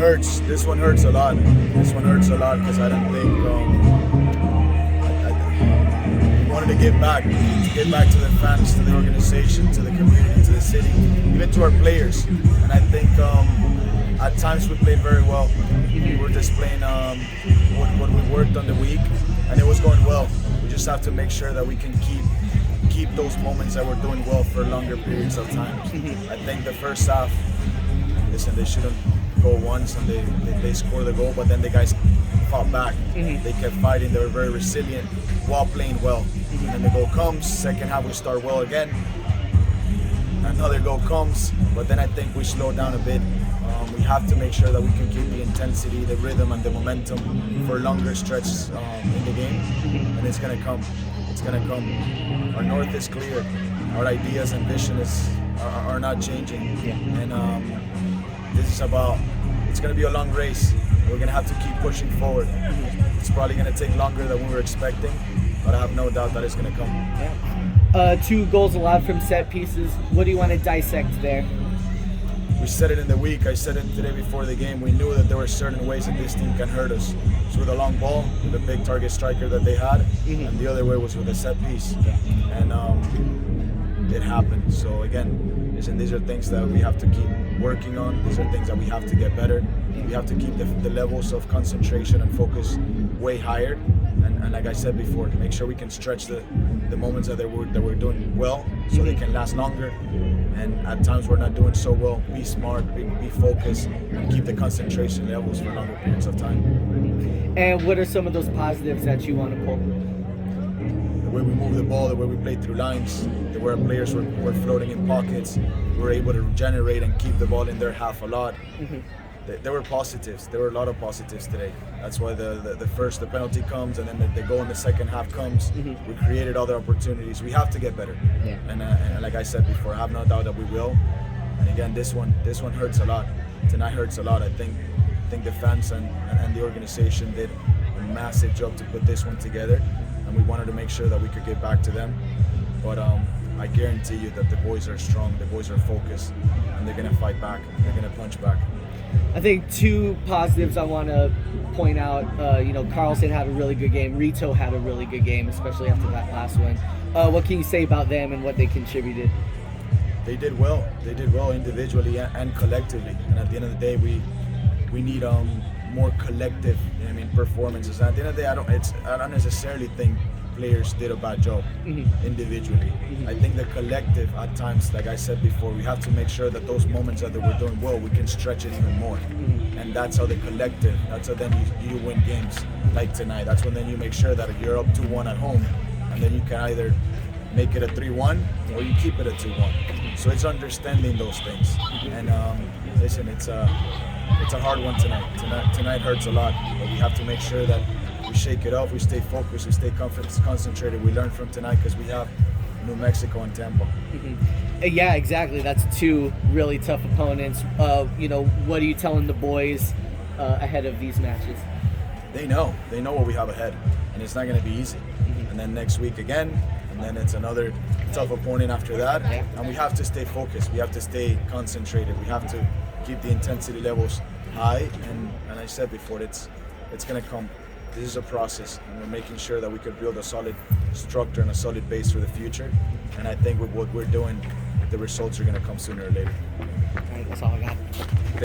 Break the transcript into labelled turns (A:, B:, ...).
A: hurts. This one hurts a lot. This one hurts a lot because I don't think we wanted to get back to the fans, to the organization, to the community, to the city, even to our players. And I think at times we played very well. We were displaying what we worked on the week, and it was going well. We just have to make sure that we can keep those moments that we're doing well for longer periods of time. I think the first half, listen, they shouldn't go once and they score the goal, but then the guys fought back. They kept fighting. They were very resilient while playing well. And then the goal comes. Second half we start well again. Another goal comes, but then I think we slow down a bit. We have to make sure that we can keep the intensity, the rhythm, and the momentum for longer stretches in the game, and it's gonna come. It's gonna come. Our north is clear. Our ideas and vision are not changing, and this is about. It's gonna be a long race. We're gonna have to keep pushing forward. It's probably gonna take longer than we were expecting, but I have no doubt that it's gonna come.
B: 2 goals allowed from set pieces. What do you want to dissect there?
A: We said it in the week. I said it today before the game. We knew that there were certain ways that this team can hurt us. It's with a long ball, with a big target striker that they had, and the other way was with a set piece. And it happened. So again, these are things that we have to keep working on. These are things that we have to get better. We have to keep the levels of concentration and focus way higher. And like I said before, make sure we can stretch the moments that we're doing well, so they can last longer. And at times we're not doing so well, be smart, be focused, and keep the concentration levels for longer periods of time.
B: And what are some of those positives that you want to pull?
A: The way we move the ball, the way we play through lines, the way our players were floating in pockets, we were able to generate and keep the ball in their half a lot. There were positives. There were a lot of positives today. That's why the penalty comes, and then the goal in the second half comes. We created other opportunities. We have to get better. And like I said before, I have no doubt that we will. And again, this one hurts a lot. Tonight hurts a lot. I think the fans and the organization did a massive job to put this one together, and we wanted to make sure that we could get back to them. But I guarantee you that the boys are strong. The boys are focused, and they're gonna fight back. They're gonna punch back.
B: I think 2 positives I want to point out. Carlson had a really good game. Rito had a really good game, especially after that last one. What can you say about them and what they contributed?
A: They did well. They did well individually and collectively. And at the end of the day, we need more collective, performances. And at the end of the day, I don't necessarily think players did a bad job individually. I think the collective at times, like I said before, we have to make sure that those moments that we're doing well, we can stretch it even more. And that's how the collective, that's how then you win games like tonight. That's when then you make sure that you're up 2-1 at home, and then you can either make it a 3-1 or you keep it a 2-1. So it's understanding those things. And listen, it's a hard one tonight. Tonight hurts a lot, but we have to make sure that we shake it off, we stay focused, we stay concentrated. We learn from tonight because we have New Mexico and Tampa.
B: Yeah, exactly. That's 2 really tough opponents. What are you telling the boys ahead of these matches?
A: They know what we have ahead, and it's not going to be easy. And then next week again, and then it's another tough opponent after that. And we have to stay focused. We have to stay concentrated. We have to keep the intensity levels high. And I said before, it's going to come. This is a process, and we're making sure that we could build a solid structure and a solid base for the future. And I think with what we're doing, the results are going to come sooner or later.